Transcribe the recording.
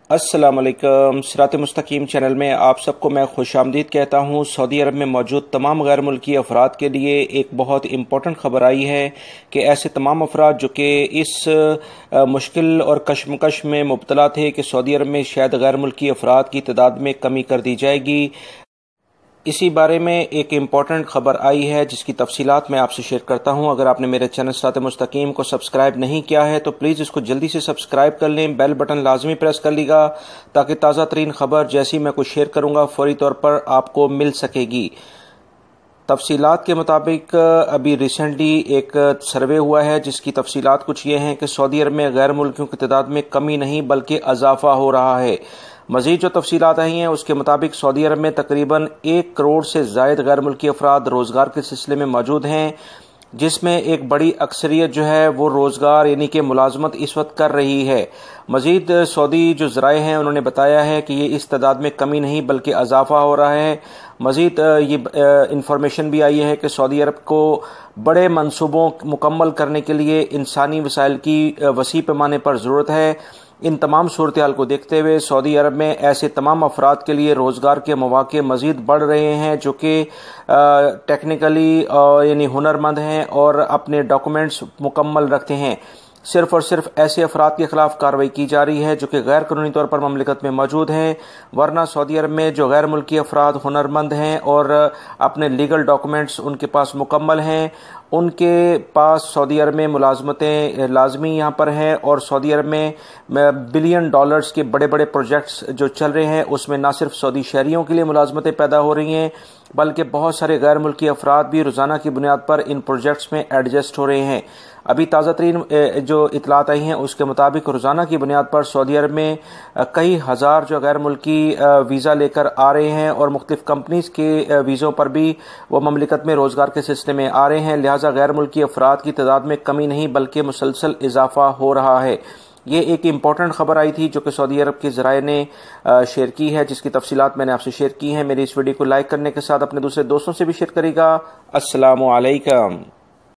अस्सलाम वालेकुम। सिरात मुस्तकीम चैनल में आप सबको मैं खुशामदीद कहता हूँ। सऊदी अरब में मौजूद तमाम गैर मुल्की अफराद के लिए एक बहुत इम्पोर्टेंट ख़बर आई है कि ऐसे तमाम अफराद जो कि इस मुश्किल और कशमकश में मुब्तला थे कि सऊदी अरब में शायद गैर मुल्की अफराद की तादाद में कमी कर दी जाएगी, इसी बारे में एक इम्पॉर्टेंट खबर आई है जिसकी तफसीलात मैं आपसे शेयर करता हूं। अगर आपने मेरे चैनल सिरात मुस्तकीम को सब्सक्राइब नहीं किया है तो प्लीज़ इसको जल्दी से सब्सक्राइब कर लें, बेल बटन लाजमी प्रेस कर लीजिएगा ताकि ताज़ा तरीन खबर जैसी मैं कुछ शेयर करूंगा फौरी तौर पर आपको मिल सकेगी। तफसीलात के मुताबिक अभी रिसेंटली एक सर्वे हुआ है जिसकी तफसीलात कुछ ये हैं कि सऊदी अरब में गैर मुल्कियों की तादाद में कमी नहीं बल्कि इजाफा हो रहा है। मजीद जो तफसीलात आई हैं उसके मुताबिक सऊदी अरब में तकरीबन 1 करोड़ से ज़ायद गैर मुल्की अफराद रोज़गार के सिलसिले में मौजूद हैं, जिसमें एक बड़ी अक्सरियत जो है वो रोज़गार यानी कि मुलाजमत इस वक्त कर रही है। मजीद सऊदी जो ज़राए हैं उन्होंने बताया है कि ये इस तादाद में कमी नहीं बल्कि इजाफा हो रहा है। मजीद ये इंफॉर्मेशन भी आई है कि सऊदी अरब को बड़े मनसूबों मुकम्मल करने के लिए इंसानी वसाइल की वसी पैमाने पर ज़रूरत है। इन तमाम सूरत हाल को देखते हुए सऊदी अरब में ऐसे तमाम अफराद के लिए रोज़गार के मौके मज़ीद बढ़ रहे हैं जो कि टेक्निकली यानी हुनरमंद हैं और अपने डॉक्यूमेंट्स मुकम्मल रखते हैं। सिर्फ और सिर्फ ऐसे अफराद के खिलाफ कार्रवाई की जा रही है जो कि गैर कानूनी तौर पर ममलिकत में मौजूद हैं, वरना सऊदी अरब में जो गैर मुल्की अफराद हुनरमंद हैं और अपने लीगल डॉक्यूमेंट्स उनके पास मुकम्मल हैं, उनके पास सऊदी अरब में मुलाजमतें लाजमी यहाँ पर हैं और सऊदी अरब में बिलियन डॉलर्स के बड़े बड़े प्रोजेक्ट्स जो चल रहे हैं उसमें न सिर्फ सऊदी शहरियों के लिए मुलाजमतें पैदा हो रही हैं बल्कि बहुत सारे गैर मुल्की अफराद भी रोज़ाना की बुनियाद पर इन प्रोजेक्ट्स में एडजस्ट हो रहे हैं। अभी ताज़ा तरीन जो इतलात आई हैं उसके मुताबिक रोज़ाना की बुनियाद पर सऊदी अरब में कई हज़ार जो गैर मुल्की वीज़ा लेकर आ रहे हैं और मुख्तलिफ कंपनीज़ के वीज़ों पर भी वो ममलिकत में रोज़गार के सिलसिले में आ रहे हैं। लिहाजा गैर मुल्की अफराद की तादाद में कमी नहीं बल्कि मुसलसल इजाफा हो रहा है। ये एक इम्पॉर्टेंट खबर आई थी जो कि सऊदी अरब के ज़राए ने शेयर की है, जिसकी तफसीलात मैंने आपसे शेयर की हैं। मेरी इस वीडियो को लाइक करने के साथ अपने दूसरे दोस्तों से भी शेयर करेगा। अस्सलामु अलैकुम।